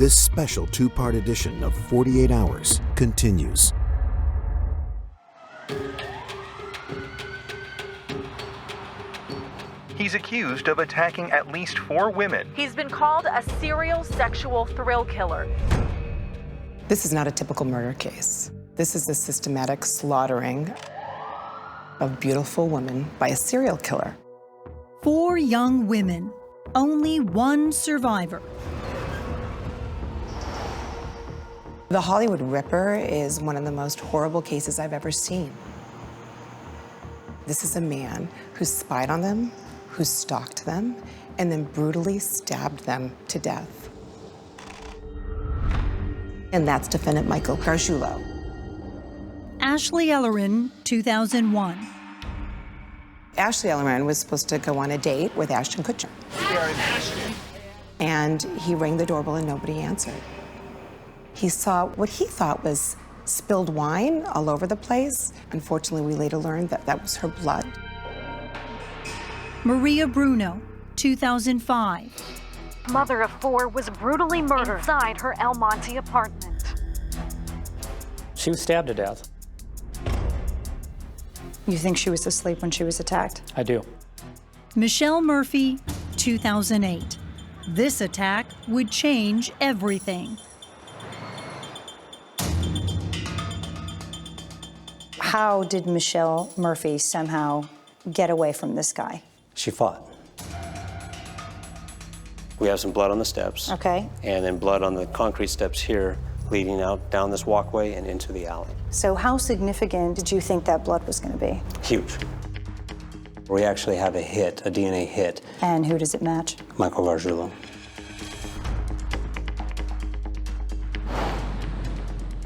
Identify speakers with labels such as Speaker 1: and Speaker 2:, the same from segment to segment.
Speaker 1: This special two-part edition of 48 Hours continues.
Speaker 2: He's accused of attacking at least 4 women.
Speaker 3: He's been called a serial sexual thrill killer.
Speaker 4: This is not a typical murder case. This is a systematic slaughtering of beautiful women by a serial killer.
Speaker 5: 4 young women, only 1 survivor.
Speaker 4: The Hollywood Ripper is one of the most horrible cases I've ever seen. This is a man who spied on them, who stalked them, and then brutally stabbed them to death. And that's defendant Michael Gargiulo.
Speaker 5: Ashley Ellerin, 2001.
Speaker 4: Ashley Ellerin was supposed to go on a date with Ashton Kutcher. And he rang the doorbell and nobody answered. He saw what he thought was spilled wine all over the place. Unfortunately, we later learned that that was her blood.
Speaker 5: Maria Bruno, 2005.
Speaker 3: Mother of 4 was brutally murdered inside her El Monte apartment.
Speaker 6: She was stabbed to death.
Speaker 7: You think she was asleep when she was attacked?
Speaker 6: I do.
Speaker 5: Michelle Murphy, 2008. This attack would change everything.
Speaker 7: How did Michelle Murphy somehow get away from this guy?
Speaker 6: She fought. We have some blood on the steps.
Speaker 7: Okay.
Speaker 6: And then blood on the concrete steps here, leading out down this walkway and into the alley.
Speaker 7: So how significant did you think that blood was going to be?
Speaker 6: Huge. We actually have a hit, a DNA hit.
Speaker 7: And who does it match?
Speaker 6: Michael Gargiulo.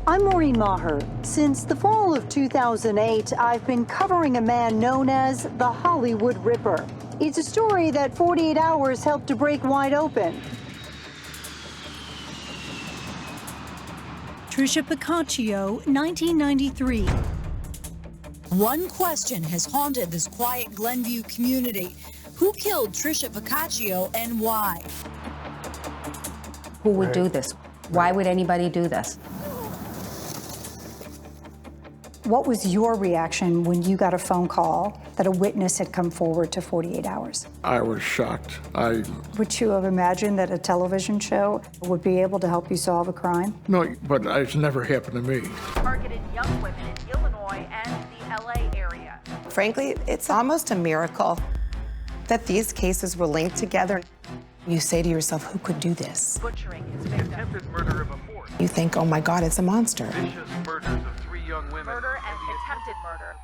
Speaker 8: I'm Maureen Maher. Since the fall of 2008, I've been covering a man known as the Hollywood Ripper. It's a story that 48 Hours helped to break wide open.
Speaker 5: Tricia Piccaccio, 1993.
Speaker 9: One question has haunted this quiet Glenview community. Who killed Tricia Piccaccio and why?
Speaker 10: Who would do this? Why would anybody do this?
Speaker 7: What was your reaction when you got a phone call that a witness had come forward to 48 Hours?
Speaker 11: I was shocked.
Speaker 7: Would you have imagined that a television show would be able to help you solve a crime?
Speaker 11: No, but it's never happened to me.
Speaker 3: Targeted young women in Illinois and the LA area.
Speaker 4: Frankly, it's almost a miracle that these cases were linked together. You say to yourself, who could do this?
Speaker 3: Butchering his victim.
Speaker 2: Attempted murder of a 4th.
Speaker 4: You think, oh my God, it's a monster.
Speaker 2: Vicious murders of 3 young women.
Speaker 3: Murder and attempted murder.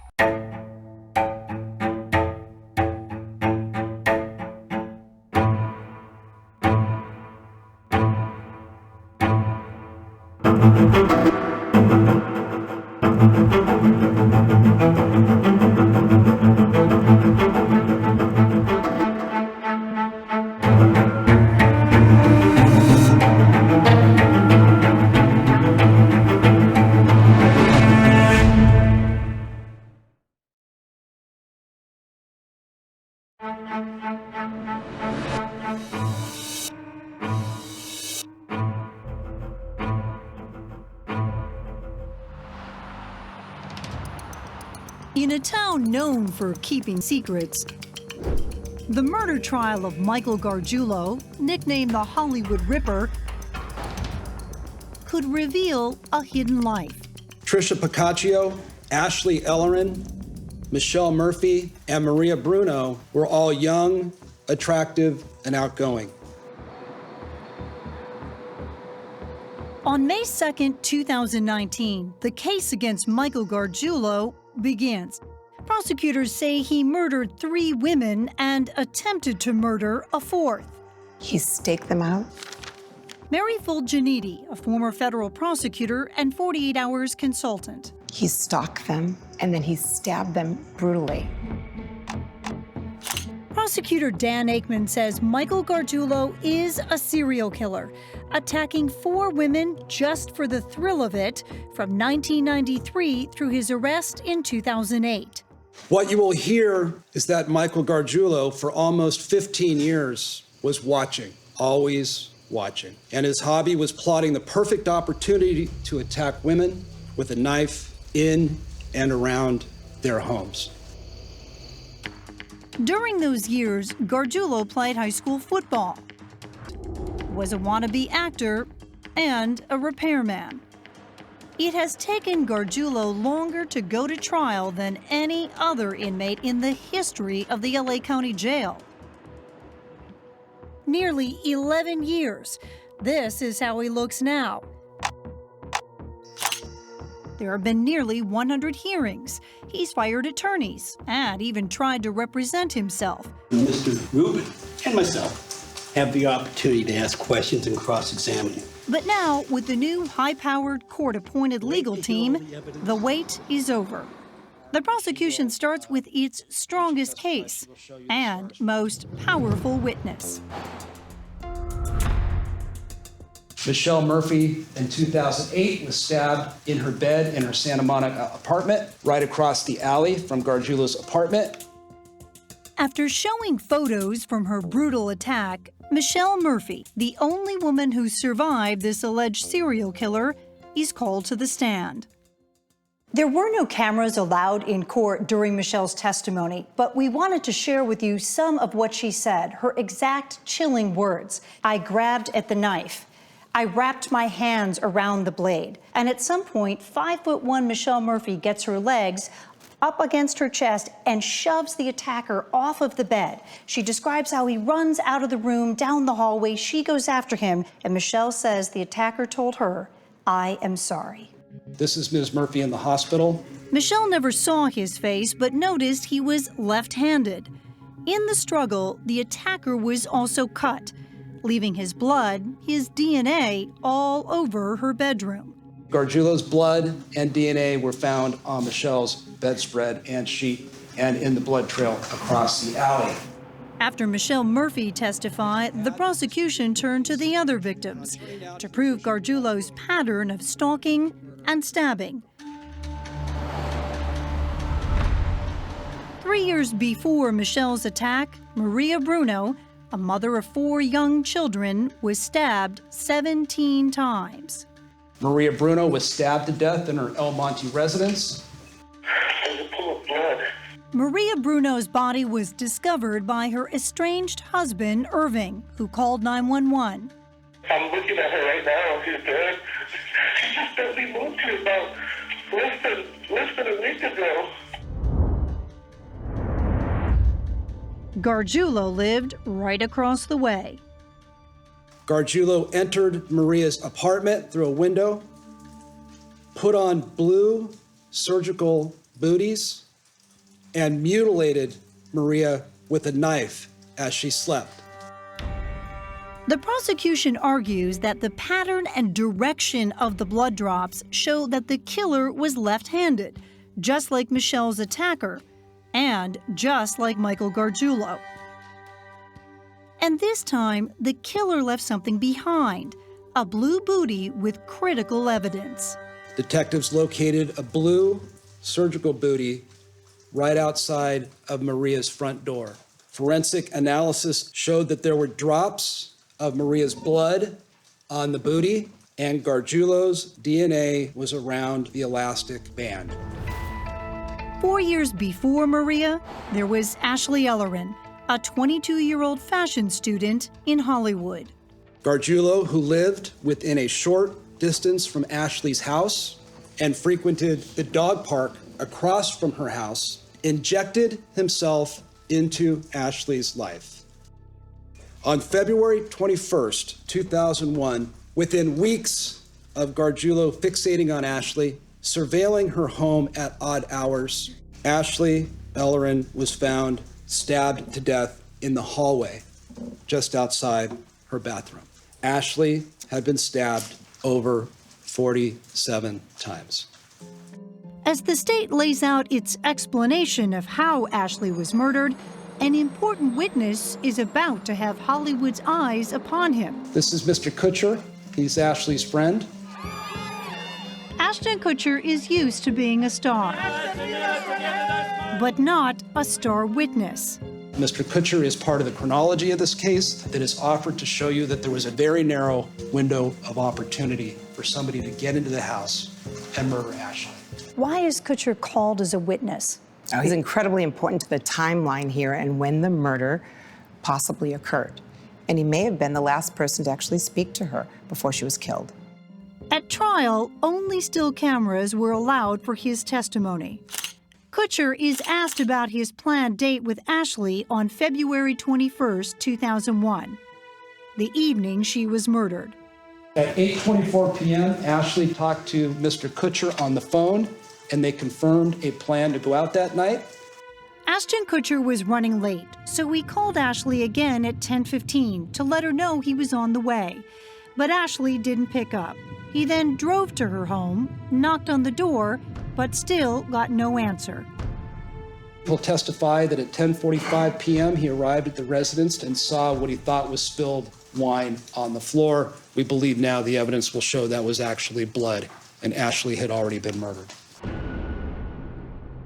Speaker 5: In a town known for keeping secrets, the murder trial of Michael Gargiulo, nicknamed the Hollywood Ripper, could reveal a hidden life.
Speaker 12: Tricia Piccaccio, Ashley Ellerin, Michelle Murphy, and Maria Bruno were all young, attractive, and outgoing.
Speaker 5: On May 2nd, 2019, the case against Michael Gargiulo begins. Prosecutors say he murdered 3 women and attempted to murder a 4th.
Speaker 4: He staked them out.
Speaker 5: Mary Fulginiti, a former federal prosecutor and 48 Hours consultant.
Speaker 4: He stalked them, and then he stabbed them brutally.
Speaker 5: Prosecutor Dan Aikman says Michael Gargiulo is a serial killer, attacking 4 women just for the thrill of it from 1993 through his arrest in 2008.
Speaker 12: What you will hear is that Michael Gargiulo, for almost 15 years, was watching, always watching. And his hobby was plotting the perfect opportunity to attack women with a knife in and around their homes.
Speaker 5: During those years, Gargiulo played high school football, was a wannabe actor, and a repairman. It has taken Gargiulo longer to go to trial than any other inmate in the history of the LA County Jail. Nearly 11 years. This is how he looks now. There have been nearly 100 hearings. He's fired attorneys and even tried to represent himself.
Speaker 13: Mr. Rubin and myself have the opportunity to ask questions and cross-examine him.
Speaker 5: But now, with the new high-powered, court-appointed legal team, the wait is over. The prosecution starts with its strongest case and most powerful witness.
Speaker 12: Michelle Murphy, in 2008, was stabbed in her bed in her Santa Monica apartment, right across the alley from Gargiulo's apartment.
Speaker 5: After showing photos from her brutal attack, Michelle Murphy, the only woman who survived this alleged serial killer, is called to the stand.
Speaker 7: There were no cameras allowed in court during Michelle's testimony, but we wanted to share with you some of what she said, her exact chilling words. I grabbed at the knife. I wrapped my hands around the blade. And at some point, 5'1" Michelle Murphy gets her legs up against her chest and shoves the attacker off of the bed. She describes how he runs out of the room, down the hallway. She goes after him, and Michelle says the attacker told her, "I am sorry."
Speaker 12: This is Ms. Murphy in the hospital.
Speaker 5: Michelle never saw his face, but noticed he was left-handed. In the struggle, the attacker was also cut, leaving his blood, his DNA, all over her bedroom.
Speaker 12: Gargiulo's blood and DNA were found on Michelle's bedspread and sheet and in the blood trail across the alley.
Speaker 5: After Michelle Murphy testified, the prosecution turned to the other victims to prove Gargiulo's pattern of stalking and stabbing. 3 years before Michelle's attack, Maria Bruno, a mother of 4 young children, was stabbed 17 times.
Speaker 12: Maria Bruno was stabbed to death in her El Monte residence.
Speaker 14: There's a pool of blood.
Speaker 5: Maria Bruno's body was discovered by her estranged husband, Irving, who called 911.
Speaker 14: I'm looking at her right now. She's dead. She just barely moved here about less than a week ago.
Speaker 5: Gargiulo lived right across the way.
Speaker 12: Gargiulo entered Maria's apartment through a window, put on blue surgical booties, and mutilated Maria with a knife as she slept.
Speaker 5: The prosecution argues that the pattern and direction of the blood drops show that the killer was left-handed, just like Michelle's attacker, and just like Michael Gargiulo. And this time, the killer left something behind, a blue booty with critical evidence.
Speaker 12: Detectives located a blue surgical booty right outside of Maria's front door. Forensic analysis showed that there were drops of Maria's blood on the booty, and Gargiulo's DNA was around the elastic band.
Speaker 5: 4 years before Maria, there was Ashley Ellerin, a 22-year-old fashion student in Hollywood.
Speaker 12: Gargiulo, who lived within a short distance from Ashley's house and frequented the dog park across from her house, injected himself into Ashley's life. On February 21st, 2001, within weeks of Gargiulo fixating on Ashley, surveilling her home at odd hours, Ashley Ellerin was found stabbed to death in the hallway just outside her bathroom. Ashley had been stabbed over 47 times.
Speaker 5: As the state lays out its explanation of how Ashley was murdered, an important witness is about to have Hollywood's eyes upon him.
Speaker 12: This is Mr. Kutcher. He's Ashley's friend.
Speaker 5: Ashton Kutcher is used to being a star, but not a star witness.
Speaker 12: Mr. Kutcher is part of the chronology of this case that is offered to show you that there was a very narrow window of opportunity for somebody to get into the house and murder Ashley.
Speaker 7: Why is Kutcher called as a witness?
Speaker 4: He's incredibly important to the timeline here and when the murder possibly occurred. And he may have been the last person to actually speak to her before she was killed.
Speaker 5: At trial, only still cameras were allowed for his testimony. Kutcher is asked about his planned date with Ashley on February 21, 2001, the evening she was murdered.
Speaker 12: At 8:24 p.m., Ashley talked to Mr. Kutcher on the phone, and they confirmed a plan to go out that night.
Speaker 5: Ashton Kutcher was running late, so he called Ashley again at 10:15 to let her know he was on the way. But Ashley didn't pick up. He then drove to her home, knocked on the door, but still got no answer.
Speaker 12: He'll testify that at 10:45 p.m. he arrived at the residence and saw what he thought was spilled wine on the floor. We believe now the evidence will show that was actually blood, and Ashley had already been murdered.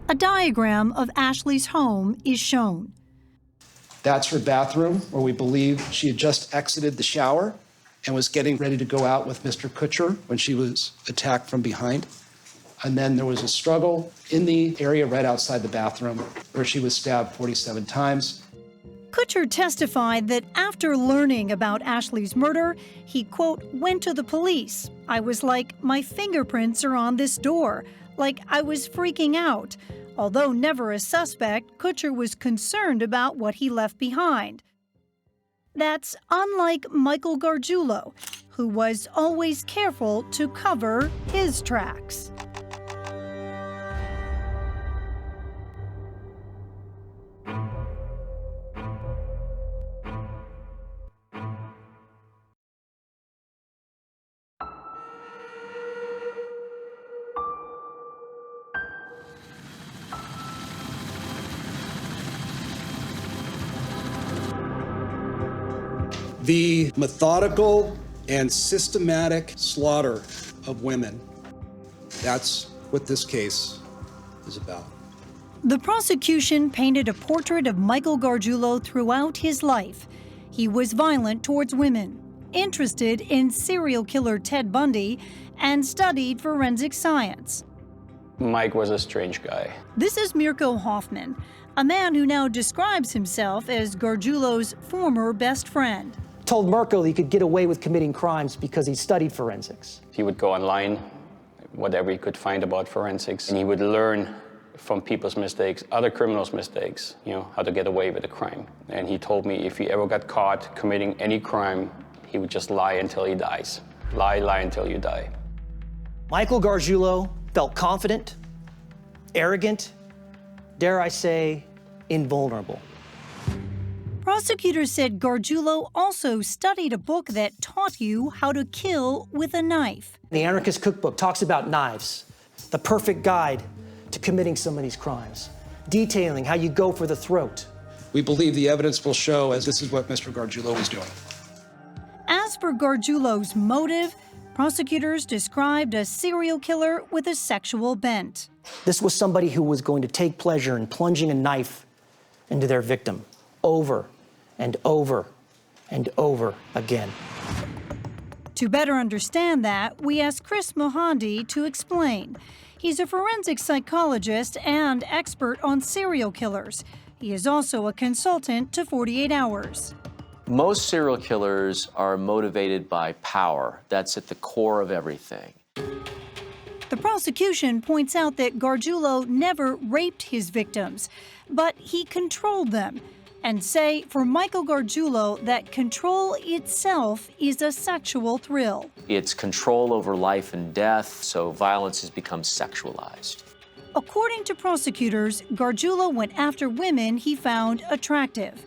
Speaker 5: A diagram of Ashley's home is shown.
Speaker 12: That's her bathroom, where we believe she had just exited the shower and was getting ready to go out with Mr. Kutcher when she was attacked from behind. And then there was a struggle in the area right outside the bathroom where she was stabbed 47 times.
Speaker 5: Kutcher testified that after learning about Ashley's murder, he, quote, went to the police. I was like, my fingerprints are on this door. Like, I was freaking out. Although never a suspect, Kutcher was concerned about what he left behind. That's unlike Michael Gargiulo, who was always careful to cover his tracks.
Speaker 12: The methodical and systematic slaughter of women, that's what this case is about.
Speaker 5: The prosecution painted a portrait of Michael Gargiulo throughout his life. He was violent towards women, interested in serial killer Ted Bundy, and studied forensic science.
Speaker 6: Mike was a strange guy.
Speaker 5: This is Mirko Hoffman, a man who now describes himself as Gargiulo's former best friend.
Speaker 15: Told Mirko that he could get away with committing crimes because he studied forensics.
Speaker 6: He would go online, whatever he could find about forensics, and he would learn from people's mistakes, other criminals' mistakes, how to get away with a crime. And he told me if he ever got caught committing any crime, he would just lie until he dies. Lie until you die.
Speaker 15: Michael Gargiulo felt confident, arrogant, dare I say, invulnerable.
Speaker 5: Prosecutors said Gargiulo also studied a book that taught you how to kill with a knife.
Speaker 15: The Anarchist Cookbook talks about knives, the perfect guide to committing some of these crimes, detailing how you go for the throat.
Speaker 12: We believe the evidence will show as this is what Mr. Gargiulo was doing.
Speaker 5: As for Gargiulo's motive, prosecutors described a serial killer with a sexual bent.
Speaker 15: This was somebody who was going to take pleasure in plunging a knife into their victim over and over and over again.
Speaker 5: To better understand that, we asked Chris Mohandi to explain. He's a forensic psychologist and expert on serial killers. He is also a consultant to 48 Hours.
Speaker 16: Most serial killers are motivated by power. That's at the core of everything.
Speaker 5: The prosecution points out that Gargiulo never raped his victims, but he controlled them, and say for Michael Gargiulo that control itself is a sexual thrill.
Speaker 16: It's control over life and death, so violence has become sexualized.
Speaker 5: According to prosecutors, Gargiulo went after women he found attractive.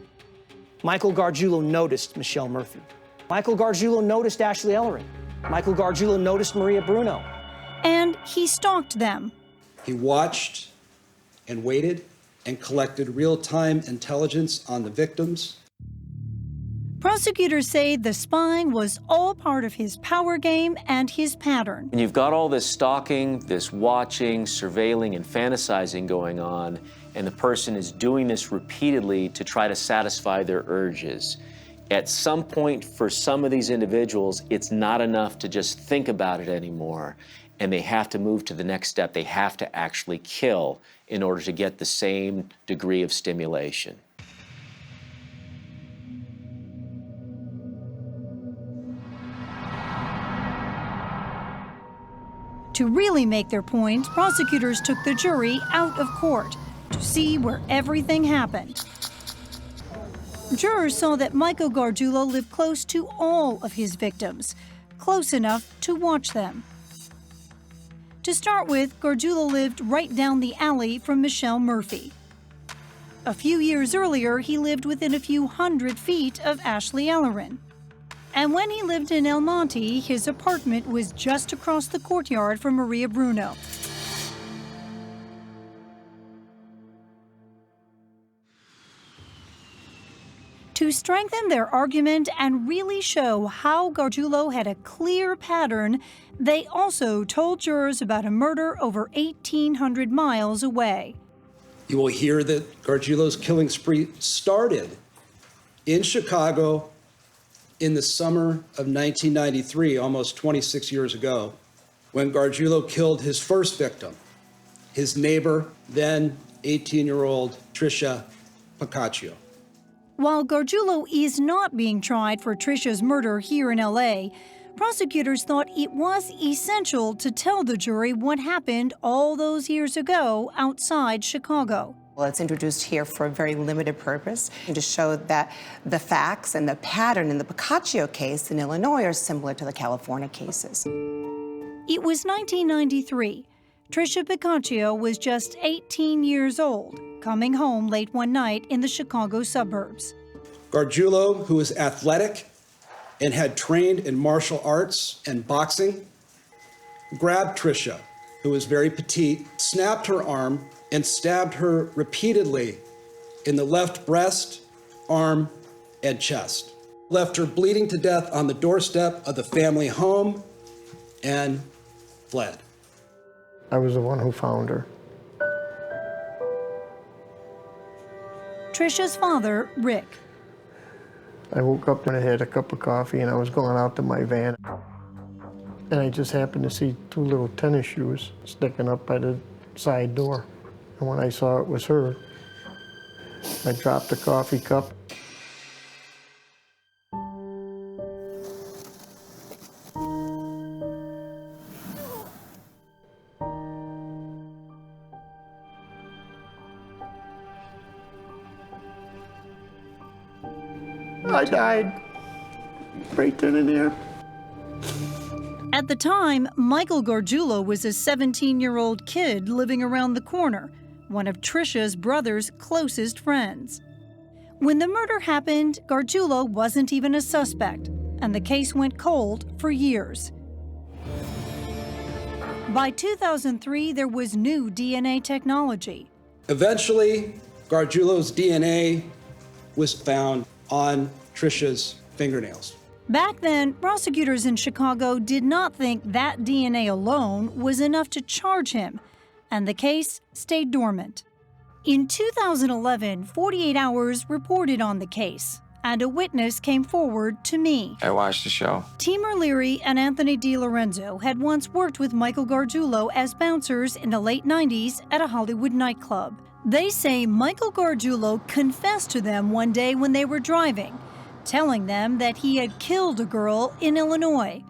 Speaker 15: Michael Gargiulo noticed Michelle Murphy. Michael Gargiulo noticed Ashley Ellerin. Michael Gargiulo noticed Maria Bruno.
Speaker 5: And he stalked them.
Speaker 12: He watched and waited and collected real-time intelligence on the victims.
Speaker 5: Prosecutors say the spying was all part of his power game and his pattern.
Speaker 16: And you've got all this stalking, this watching, surveilling, and fantasizing going on, and the person is doing this repeatedly to try to satisfy their urges. At some point, for some of these individuals, it's not enough to just think about it anymore, and they have to move to the next step. They have to actually kill in order to get the same degree of stimulation.
Speaker 5: To really make their point, prosecutors took the jury out of court to see where everything happened. Jurors saw that Michael Gargiulo lived close to all of his victims, close enough to watch them. To start with, Gargiulo lived right down the alley from Michelle Murphy. A few years earlier, he lived within a few hundred feet of Ashley Ellerin. And when he lived in El Monte, his apartment was just across the courtyard from Maria Bruno. To strengthen their argument and really show how Gargiulo had a clear pattern, they also told jurors about a murder over 1,800 miles away.
Speaker 12: You will hear that Gargiulo's killing spree started in Chicago in the summer of 1993, almost 26 years ago, when Gargiulo killed his first victim, his neighbor, then 18-year-old Tricia Pacaccio.
Speaker 5: While Gargiulo is not being tried for Tricia's murder here in L.A., prosecutors thought it was essential to tell the jury what happened all those years ago outside Chicago.
Speaker 4: Well, it's introduced here for a very limited purpose, to show that the facts and the pattern in the Pacaccio case in Illinois are similar to the California cases.
Speaker 5: It was 1993. Tricia Pacaccio was just 18 years old, coming home late one night in the Chicago suburbs.
Speaker 12: Gargiulo, who was athletic and had trained in martial arts and boxing, grabbed Tricia, who was very petite, snapped her arm, and stabbed her repeatedly in the left breast, arm, and chest. Left her bleeding to death on the doorstep of the family home and fled.
Speaker 11: I was the one who found her.
Speaker 5: Tricia's father, Rick.
Speaker 11: I woke up and I had a cup of coffee and I was going out to my van. And I just happened to see two little tennis shoes sticking up by the side door. And when I saw it was her, I dropped the coffee cup. I died right then and there.
Speaker 5: At the time, Michael Gargiulo was a 17-year-old kid living around the corner, one of Tricia's brother's closest friends. When the murder happened, Gargiulo wasn't even a suspect, and the case went cold for years. By 2003, there was new DNA technology.
Speaker 12: Eventually, Gargiulo's DNA was found on Tricia's fingernails.
Speaker 5: Back then, prosecutors in Chicago did not think that DNA alone was enough to charge him, and the case stayed dormant. In 2011, 48 Hours reported on the case, and a witness came forward to me.
Speaker 17: I watched the show.
Speaker 5: Timur Leary and Anthony DiLorenzo had once worked with Michael Gargiulo as bouncers in the late 90s at a Hollywood nightclub. They say Michael Gargiulo confessed to them one day when they were driving, telling them that he had killed a girl in Illinois.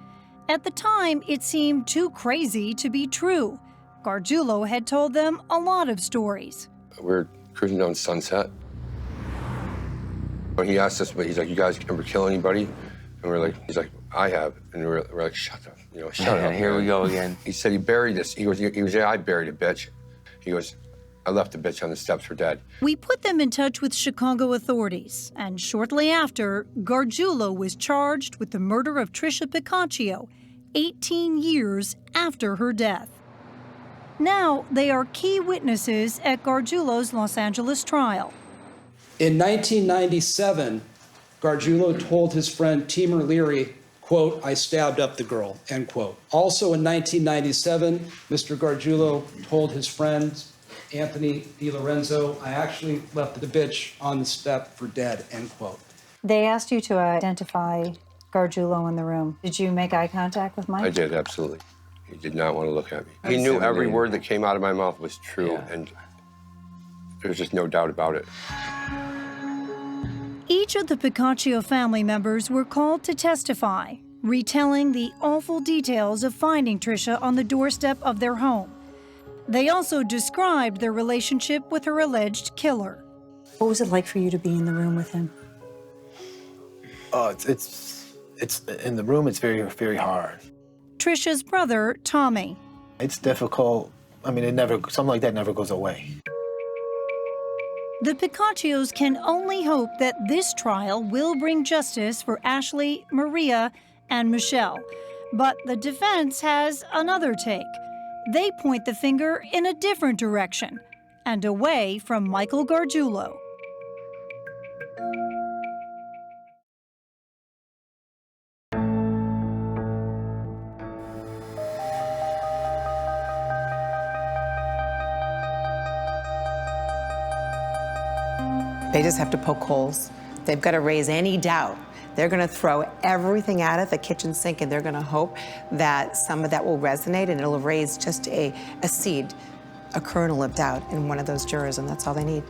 Speaker 5: At the time, it seemed too crazy to be true. Gargiulo had told them a lot of stories.
Speaker 17: We're cruising down Sunset. When he asked us, he's like, "You guys ever kill anybody?" And we're like, he's like, "I have." And we're like, "Shut up, shut up."
Speaker 16: Here we go again.
Speaker 17: He said he buried this. He goes, "Yeah, I buried a bitch." He goes, "I left the bitch on the steps for dead."
Speaker 5: We put them in touch with Chicago authorities, and shortly after, Gargiulo was charged with the murder of Tricia Pacaccio, 18 years after her death. Now, they are key witnesses at Gargiulo's Los Angeles trial.
Speaker 12: In 1997, Gargiulo told his friend Timur Leary, quote, "I stabbed up the girl," end quote. Also in 1997, Mr. Gargiulo told his friend Anthony DiLorenzo, "I actually left the bitch on the step for dead," end quote.
Speaker 7: They asked you to identify Gargiulo in the room. Did you make eye contact with Mike?
Speaker 17: I did, absolutely. He did not want to look at me. He knew every word that came out of my mouth was true, and there's just no doubt about it.
Speaker 5: Each of the Piccaccio family members were called to testify, retelling the awful details of finding Tricia on the doorstep of their home. They also described their relationship with her alleged killer.
Speaker 7: What was it like for you to be in the room with him?
Speaker 18: Oh, it's in the room, it's very, very hard.
Speaker 5: Tricia's brother, Tommy.
Speaker 18: It's difficult. I mean, something like that never goes away.
Speaker 5: The Piccaccios can only hope that this trial will bring justice for Ashley, Maria, and Michelle. But the defense has another take. They point the finger in a different direction and away from Michael Gargiulo.
Speaker 4: They just have to poke holes. They've got to raise any doubt. They're going to throw everything at it, the kitchen sink, and they're going to hope that some of that will resonate and it'll raise just a seed, a kernel of doubt in one of those jurors, and that's all they need.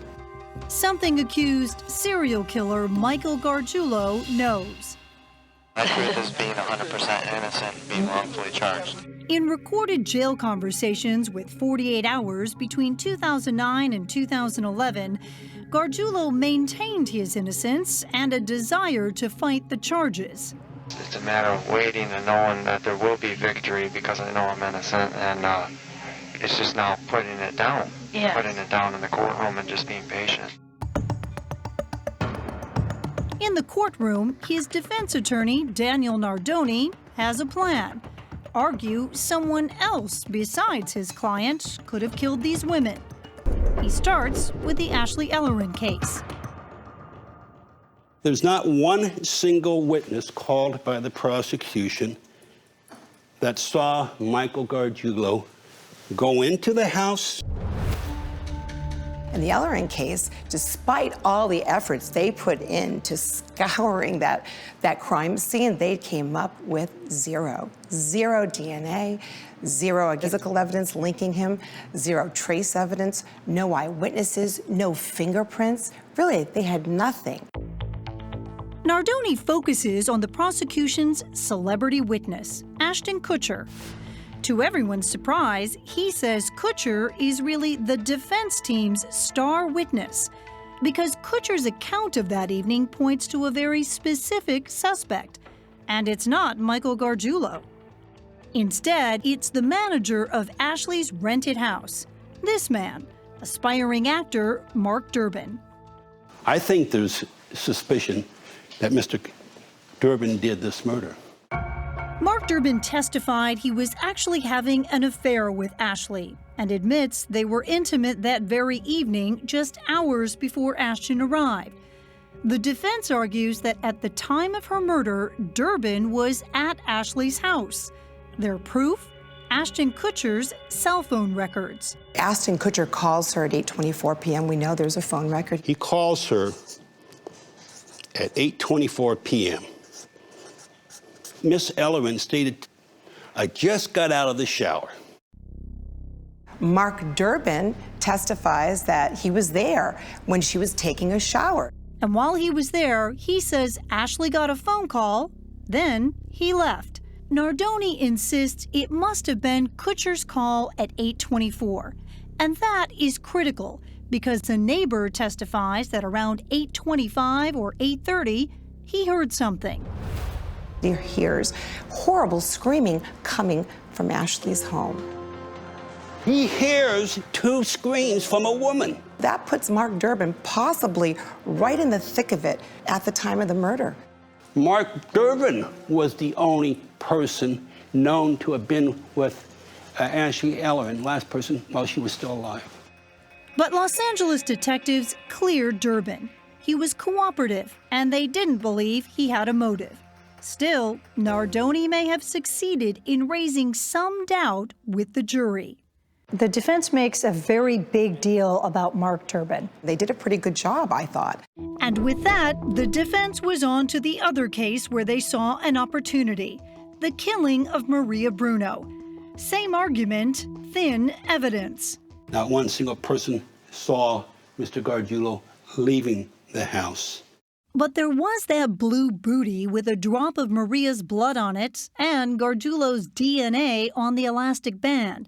Speaker 5: Something accused serial killer Michael Gargiulo knows.
Speaker 19: My truth is being 100% innocent, being wrongfully charged.
Speaker 5: In recorded jail conversations with 48 Hours between 2009 and 2011, Gargiulo maintained his innocence and a desire to fight the charges.
Speaker 19: It's a matter of waiting and knowing that there will be victory because I know I'm innocent, and it's just now putting it down.
Speaker 3: Yes.
Speaker 19: Putting it down in the courtroom and just being patient.
Speaker 5: In the courtroom, his defense attorney, Daniel Nardoni, has a plan. Argue someone else besides his client could have killed these women. He starts with the Ashley Ellerin case.
Speaker 13: There's not one single witness called by the prosecution that saw Michael Gargiulo go into the house.
Speaker 4: In the Ellerin case, despite all the efforts they put into scouring that crime scene, they came up with zero DNA, zero physical evidence linking him, zero trace evidence, no eyewitnesses, no fingerprints. Really, they had nothing.
Speaker 5: Nardoni focuses on the prosecution's celebrity witness, Ashton Kutcher. To everyone's surprise, he says Kutcher is really the defense team's star witness because Kutcher's account of that evening points to a very specific suspect, and it's not Michael Gargiulo. Instead, it's the manager of Ashley's rented house, this man, aspiring actor Mark Durbin.
Speaker 13: I think there's suspicion that Mr. Durbin did this murder.
Speaker 5: Mark Durbin testified he was actually having an affair with Ashley and admits they were intimate that very evening, just hours before Ashton arrived. The defense argues that at the time of her murder, Durbin was at Ashley's house. Their proof? Ashton Kutcher's cell phone records.
Speaker 4: Ashton Kutcher calls her at 8:24 p.m. We know there's a phone record.
Speaker 13: He calls her at 8:24 p.m. Miss Ellerin stated, "I just got out of the shower."
Speaker 4: Mark Durbin testifies that he was there when she was taking a shower.
Speaker 5: And while he was there, he says Ashley got a phone call, then he left. Nardoni insists it must have been Kutcher's call at 8:24. And that is critical because a neighbor testifies that around 8:25 or 8:30, he heard something.
Speaker 4: He hears horrible screaming coming from Ashley's home.
Speaker 13: He hears two screams from a woman.
Speaker 4: That puts Mark Durbin possibly right in the thick of it at the time of the murder.
Speaker 13: Mark Durbin was the only person known to have been with Ashley Ellerin, last person while she was still alive.
Speaker 5: But Los Angeles detectives cleared Durbin. he was cooperative, and they didn't believe he had a motive. Still, Nardoni may have succeeded in raising some doubt with the jury.
Speaker 7: The defense makes a very big deal about Mark Turbin.
Speaker 4: They did a pretty good job, I thought.
Speaker 5: And with that, the defense was on to the other case where they saw an opportunity, the killing of Maria Bruno. Same argument, thin evidence.
Speaker 13: Not one single person saw Mr. Gargiulo leaving the house.
Speaker 5: But there was that blue booty with a drop of Maria's blood on it and Gargiulo's DNA on the elastic band.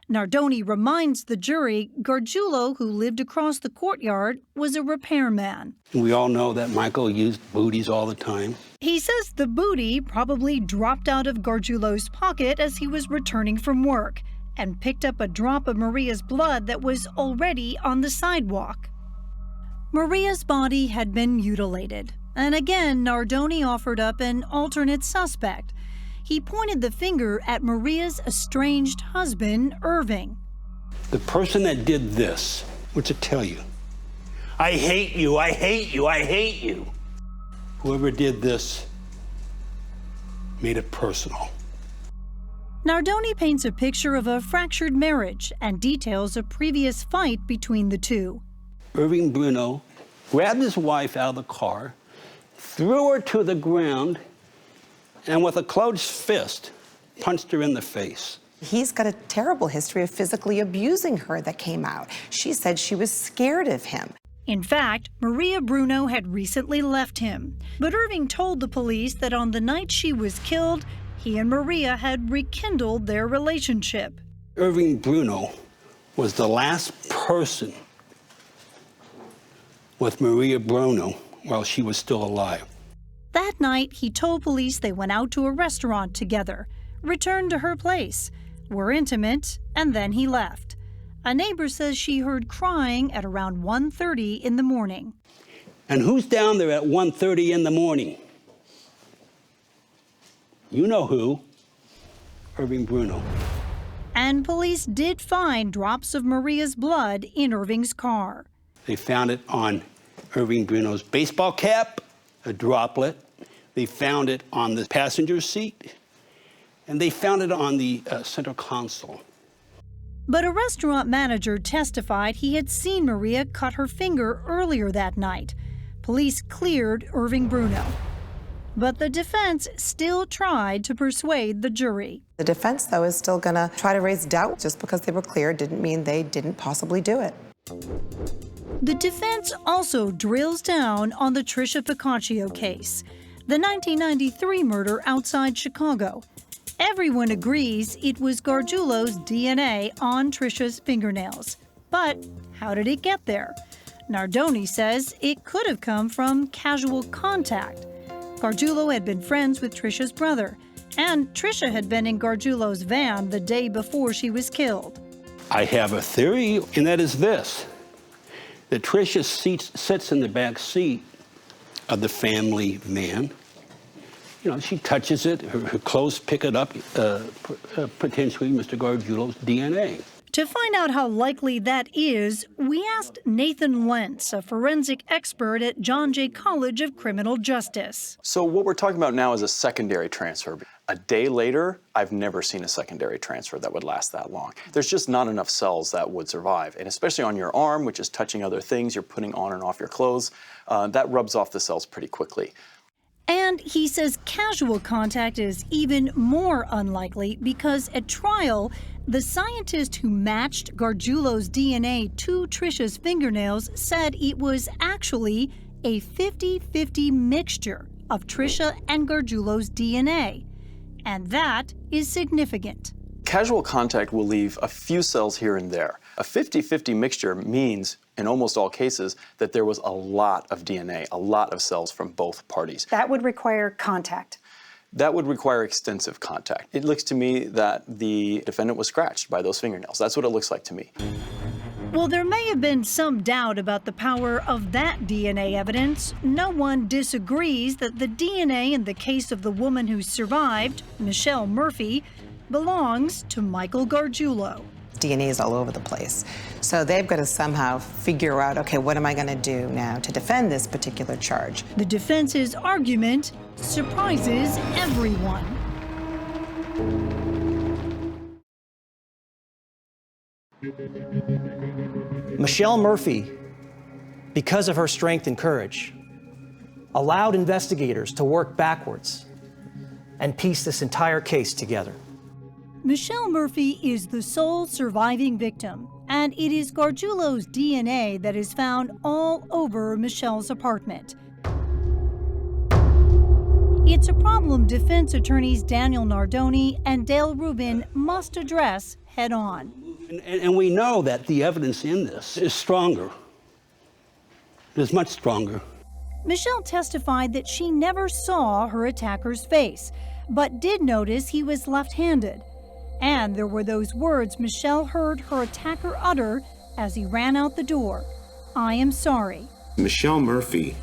Speaker 5: Nardoni reminds the jury Gargiulo, who lived across the courtyard, was a repairman.
Speaker 13: We all know that Michael used booties all the time.
Speaker 5: He says the booty probably dropped out of Gargiulo's pocket as he was returning from work and picked up a drop of Maria's blood that was already on the sidewalk. Maria's body had been mutilated, and again Nardoni offered up an alternate suspect. He pointed the finger at Maria's estranged husband, Irving.
Speaker 13: The person that did this, what's it tell you? I hate you, I hate you, I hate you. Whoever did this made it personal.
Speaker 5: Nardoni paints a picture of a fractured marriage and details a previous fight between the two.
Speaker 13: Irving Bruno grabbed his wife out of the car, threw her to the ground, and with a closed fist, punched her in the face.
Speaker 4: He's got a terrible history of physically abusing her that came out. She said she was scared of him.
Speaker 5: In fact, Maria Bruno had recently left him, but Irving told the police that on the night she was killed, he and Maria had rekindled their relationship.
Speaker 13: Irving Bruno was the last person with Maria Bruno while she was still alive.
Speaker 5: That night, he told police they went out to a restaurant together, returned to her place, were intimate, and then he left. A neighbor says she heard crying at around 1:30 in the morning.
Speaker 13: And who's down there at 1:30 in the morning? You know who. Irving Bruno.
Speaker 5: And police did find drops of Maria's blood in Irving's car.
Speaker 13: They found it on Irving Bruno's baseball cap, a droplet. They found it on the passenger seat, and they found it on the center console.
Speaker 5: But a restaurant manager testified he had seen Maria cut her finger earlier that night. Police cleared Irving Bruno. But the defense still tried to persuade the jury.
Speaker 4: The defense, though, is still going to try to raise doubt. Just because they were cleared didn't mean they didn't possibly do it.
Speaker 5: The defense also drills down on the Tricia Piccaccio case, the 1993 murder outside Chicago. Everyone agrees it was Gargiulo's DNA on Tricia's fingernails. But how did it get there? Nardoni says it could have come from casual contact. Gargiulo had been friends with Tricia's brother, and Tricia had been in Gargiulo's van the day before she was killed.
Speaker 13: I have a theory, and that is this, that Tricia sits in the back seat of the family van. You know, she touches it, her clothes pick it up, potentially Mr. Gargiulo's DNA.
Speaker 5: To find out how likely that is, we asked Nathan Lentz, a forensic expert at John Jay College of Criminal Justice.
Speaker 20: So what we're talking about now is a secondary transfer. A day later, I've never seen a secondary transfer that would last that long. There's just not enough cells that would survive. And especially on your arm, which is touching other things, you're putting on and off your clothes, that rubs off the cells pretty quickly.
Speaker 5: And he says casual contact is even more unlikely because at trial, the scientist who matched Gargiulo's DNA to Tricia's fingernails said it was actually a 50-50 mixture of Tricia and Gargiulo's DNA. And that is significant.
Speaker 20: Casual contact will leave a few cells here and there. A 50-50 mixture means, in almost all cases, that there was a lot of DNA, a lot of cells from both parties.
Speaker 7: That would require contact.
Speaker 20: That would require extensive contact. It looks to me that the defendant was scratched by those fingernails. That's what it looks like to me.
Speaker 5: While there may have been some doubt about the power of that DNA evidence, no one disagrees that the DNA in the case of the woman who survived, Michelle Murphy, belongs to Michael Gargiulo.
Speaker 4: DNA is all over the place. So they've got to somehow figure out, okay, what am I going to do now to defend this particular charge?
Speaker 5: The defense's argument surprises everyone.
Speaker 15: Michelle Murphy, because of her strength and courage, allowed investigators to work backwards and piece this entire case together.
Speaker 5: Michelle Murphy is the sole surviving victim, and it is Gargiulo's DNA that is found all over Michelle's apartment. It's a problem defense attorneys Daniel Nardoni and Dale Rubin must address head on.
Speaker 13: And we know that the evidence in this is stronger. It is much stronger.
Speaker 5: Michelle testified that she never saw her attacker's face, but did notice he was left-handed. And there were those words Michelle heard her attacker utter as he ran out the door. "I am sorry."
Speaker 21: Michelle Murphy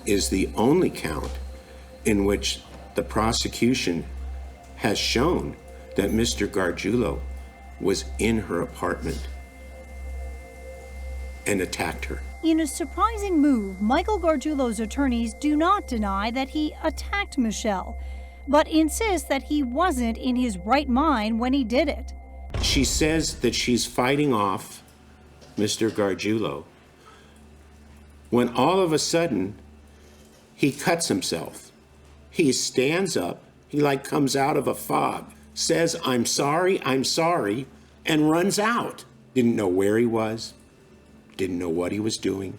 Speaker 21: is the only count in which the prosecution has shown that Mr. Gargiulo was in her apartment and attacked her.
Speaker 5: In a surprising move, Michael Gargiulo's attorneys do not deny that he attacked Michelle, but insist that he wasn't in his right mind when he did it.
Speaker 21: She says that she's fighting off Mr. Gargiulo when all of a sudden he cuts himself. He stands up, he like comes out of a fog, says, I'm sorry, and runs out. Didn't know where he was, didn't know what he was doing.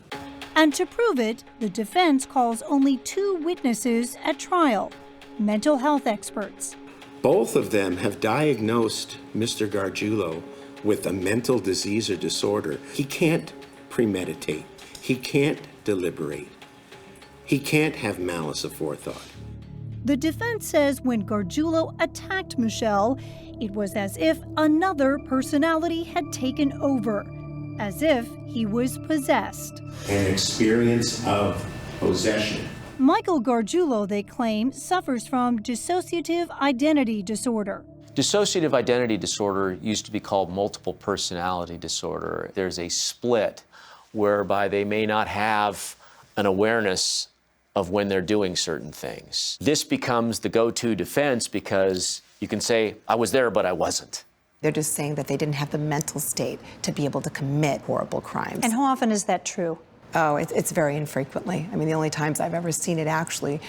Speaker 5: And to prove it, the defense calls only 2 witnesses at trial, mental health experts.
Speaker 21: Both of them have diagnosed Mr. Gargiulo with a mental disease or disorder. He can't premeditate. He can't deliberate. He can't have malice aforethought.
Speaker 5: The defense says when Gargiulo attacked Michelle, it was as if another personality had taken over, as if he was possessed.
Speaker 21: An experience of possession.
Speaker 5: Michael Gargiulo, they claim, suffers from dissociative identity disorder.
Speaker 16: Dissociative identity disorder used to be called multiple personality disorder. There's a split whereby they may not have an awareness of when they're doing certain things. This becomes the go-to defense because you can say, I was there, but I wasn't.
Speaker 4: They're just saying that they didn't have the mental state to be able to commit horrible crimes.
Speaker 7: And how often is that true?
Speaker 4: Oh, it's very infrequently. I mean, the only times I've ever seen it actually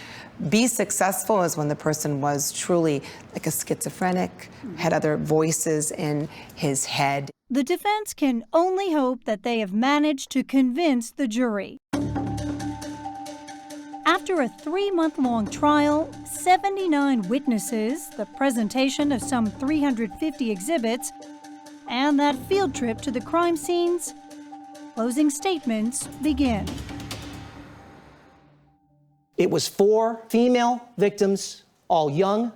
Speaker 4: be successful is when the person was truly like a schizophrenic, had other voices in his head.
Speaker 5: The defense can only hope that they have managed to convince the jury. After a 3-month-long trial, 79 witnesses, the presentation of some 350 exhibits, and that field trip to the crime scenes, closing statements begin.
Speaker 15: It was 4 female victims, all young,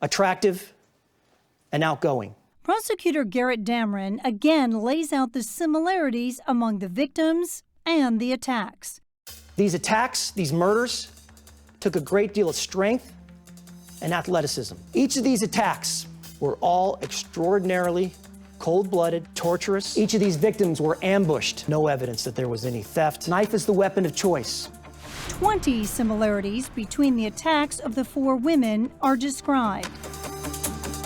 Speaker 15: attractive, and outgoing.
Speaker 5: Prosecutor Garrett Dameron again lays out the similarities among the victims and the attacks.
Speaker 15: These attacks, these murders, took a great deal of strength and athleticism. Each of these attacks were all extraordinarily cold-blooded, torturous. Each of these victims were ambushed. No evidence that there was any theft. Knife is the weapon of choice.
Speaker 5: 20 similarities between the attacks of the 4 women are described.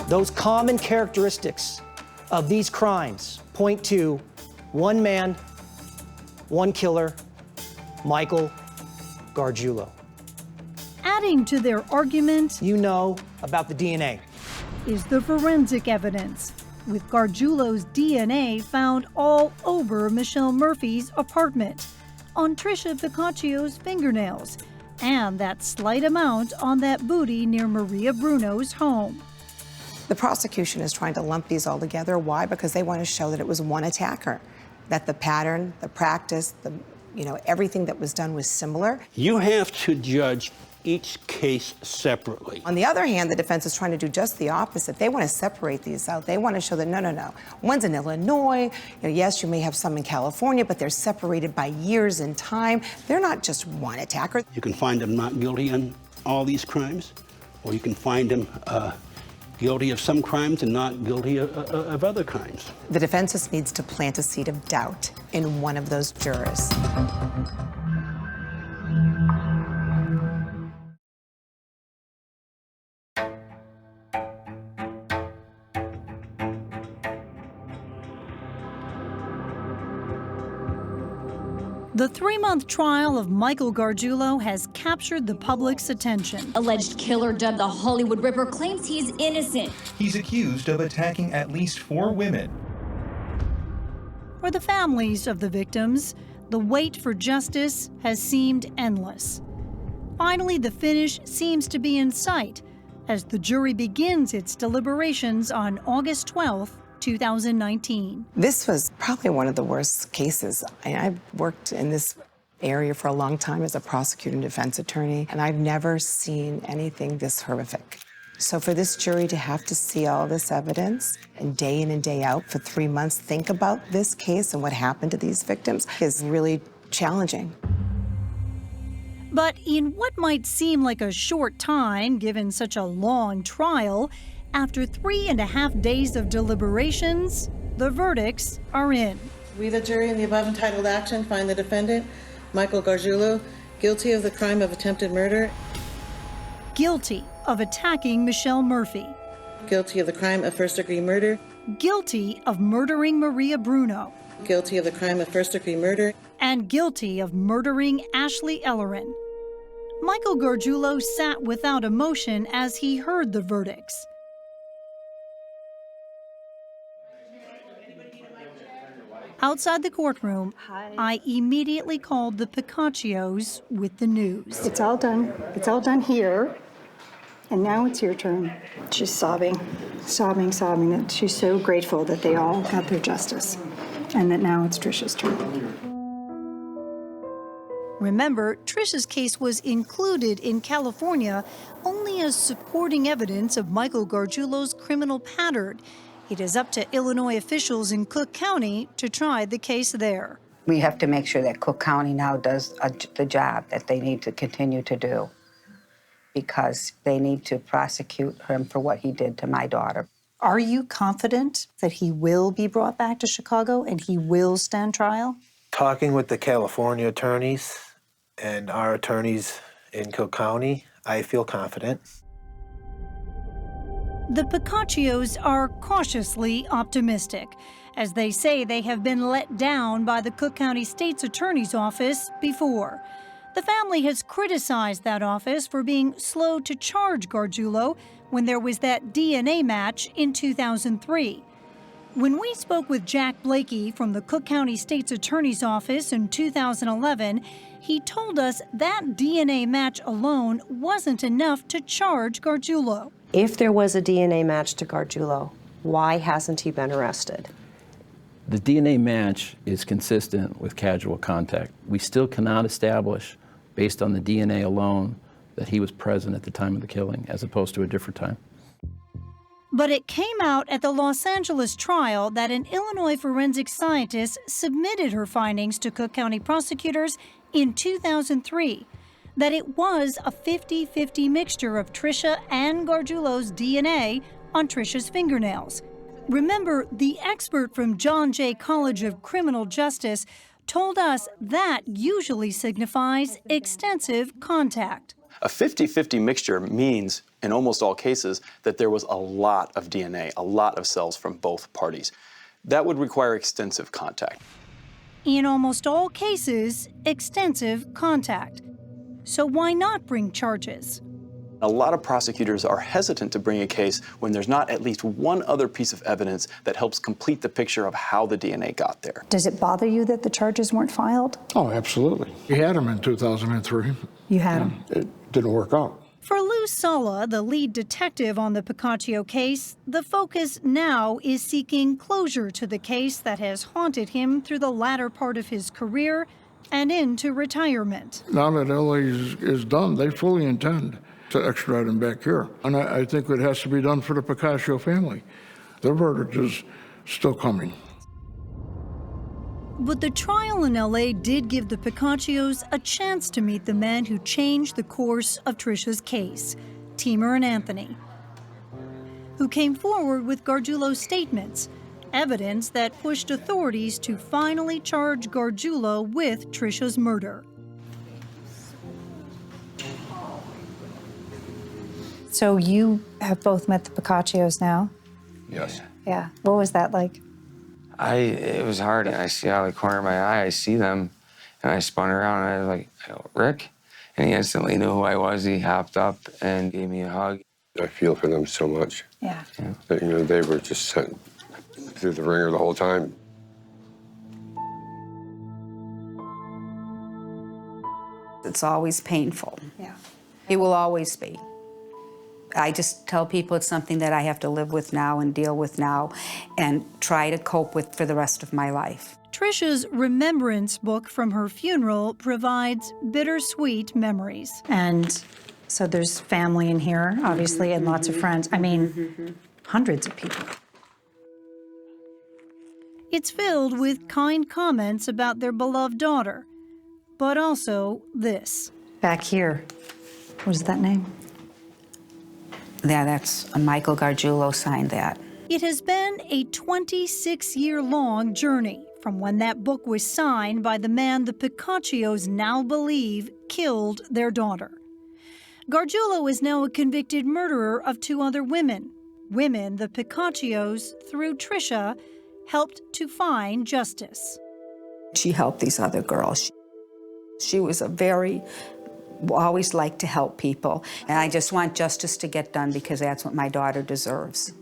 Speaker 15: Those common characteristics of these crimes point to one man, one killer, Michael Gargiulo.
Speaker 5: Adding to their argument,
Speaker 15: you know about the DNA,
Speaker 5: is the forensic evidence, with Gargiulo's DNA found all over Michelle Murphy's apartment, on Trisha Piccaccio's fingernails, and that slight amount on that booty near Maria Bruno's home.
Speaker 4: The prosecution is trying to lump these all together. Why? Because they want to show that it was one attacker, that the pattern, the practice, everything that was done was similar.
Speaker 13: You have to judge each case separately.
Speaker 4: On the other hand, the defense is trying to do just the opposite. They want to separate these out. They want to show that, no. One's in Illinois. Yes, you may have some in California, but they're separated by years in time. They're not just one attacker.
Speaker 13: You can find them not guilty on all these crimes, or you can find them guilty of some crimes and not guilty of other crimes.
Speaker 4: The defense just needs to plant a seed of doubt in one of those jurors.
Speaker 5: The 3-month trial of Michael Gargiulo has captured the public's attention.
Speaker 1: Alleged killer dubbed the Hollywood Ripper claims he is innocent.
Speaker 2: He's accused of attacking at least 4 women.
Speaker 5: For the families of the victims, the wait for justice has seemed endless. Finally, the finish seems to be in sight as the jury begins its deliberations on August 12th, 2019.
Speaker 4: This was probably one of the worst cases. I've worked in this area for a long time as a prosecutor and defense attorney, and I've never seen anything this horrific. So for this jury to have to see all this evidence and day in and day out for 3 months, think about this case and what happened to these victims is really challenging.
Speaker 5: But in what might seem like a short time, given such a long trial, after 3.5 days of deliberations, the verdicts are in.
Speaker 22: We, the jury, in the above entitled action, find the defendant, Michael Gargiulo, guilty of the crime of attempted murder.
Speaker 5: Guilty of attacking Michelle Murphy.
Speaker 22: Guilty of the crime of first-degree murder.
Speaker 5: Guilty of murdering Maria Bruno.
Speaker 22: Guilty of the crime of first-degree murder.
Speaker 5: And guilty of murdering Ashley Ellerin. Michael Gargiulo sat without emotion as he heard the verdicts. Outside the courtroom, I immediately called the Picaccios with the news.
Speaker 8: It's all done. It's all done here. And now it's your turn. She's sobbing, sobbing, that she's so grateful that they all got their justice and that now it's Trisha's turn.
Speaker 5: Remember, Trisha's case was included in California only as supporting evidence of Michael Gargiulo's criminal pattern. It is up to Illinois officials in Cook County to try the case there.
Speaker 10: We have to make sure that Cook County now does the job that they need to continue to do, because they need to prosecute him for what he did to my daughter.
Speaker 7: Are you confident that he will be brought back to Chicago and he will stand trial?
Speaker 18: Talking with the California attorneys and our attorneys in Cook County, I feel confident.
Speaker 5: The Picaccios are cautiously optimistic, as they say they have been let down by the Cook County State's Attorney's Office before. The family has criticized that office for being slow to charge Gargiulo when there was that DNA match in 2003. When we spoke with Jack Blakey from the Cook County State's Attorney's Office in 2011, he told us that DNA match alone wasn't enough to charge Gargiulo.
Speaker 23: If there was a DNA match to Gargiulo, why hasn't he been arrested?
Speaker 24: The DNA match is consistent with casual contact. We still cannot establish, based on the DNA alone, that he was present at the time of the killing, as opposed to a different time.
Speaker 5: But it came out at the Los Angeles trial that an Illinois forensic scientist submitted her findings to Cook County prosecutors in 2003, that it was a 50-50 mixture of Trisha and Gargiulo's DNA on Trisha's fingernails. Remember, the expert from John Jay College of Criminal Justice told us that usually signifies extensive contact.
Speaker 20: A 50-50 mixture means, in almost all cases, that there was a lot of DNA, a lot of cells from both parties. That would require extensive contact.
Speaker 5: In almost all cases, extensive contact. So why not bring charges?
Speaker 20: A lot of prosecutors are hesitant to bring a case when there's not at least one other piece of evidence that helps complete the picture of how the DNA got there.
Speaker 8: Does it bother you that the charges weren't filed?
Speaker 25: Oh, absolutely. We had them in 2003.
Speaker 8: You had them?
Speaker 25: It didn't work out.
Speaker 5: For Lou Sala, the lead detective on the Picaccio case, the focus now is seeking closure to the case that has haunted him through the latter part of his career and into retirement.
Speaker 25: Now that LA is done, they fully intend to extradite him back here. And I think it has to be done for the Picaccio family. Their verdict is still coming.
Speaker 5: But the trial in LA did give the Picaccios a chance to meet the men who changed the course of Trisha's case, Timur and Anthony. who came forward with Gargiulo's statements, evidence that pushed authorities to finally charge Gargiulo with Trisha's murder.
Speaker 7: So you have both met the Piccaccios now?
Speaker 17: Yes.
Speaker 7: Yeah. What was that like?
Speaker 19: It was hard. I see out of the corner of my eye, I see them, and I spun around, and I was like, Rick? And he instantly knew who I was. He hopped up and gave me a hug.
Speaker 17: I feel for them so much.
Speaker 7: Yeah.
Speaker 17: That, you know, they were just sent through the ringer the whole time.
Speaker 10: It's always painful.
Speaker 7: Yeah.
Speaker 10: It will always be. I just tell people it's something that I have to live with now and deal with now and try to cope with for the rest of my life.
Speaker 5: Trisha's remembrance book from her funeral provides bittersweet memories.
Speaker 7: And so there's family in here, obviously, and lots of friends. I mean, hundreds of people.
Speaker 5: It's filled with kind comments about their beloved daughter, but also this.
Speaker 7: Back here, what is that name?
Speaker 10: Yeah, that's Michael Gargiulo signed that.
Speaker 5: It has been a 26-year-long journey from when that book was signed by the man the Piccaccios now believe killed their daughter. Gargiulo is now a convicted murderer of 2 other women the Piccaccios, through Trisha, helped to find justice.
Speaker 10: She helped these other girls. She was always liked to help people. And I just want justice to get done because that's what my daughter deserves.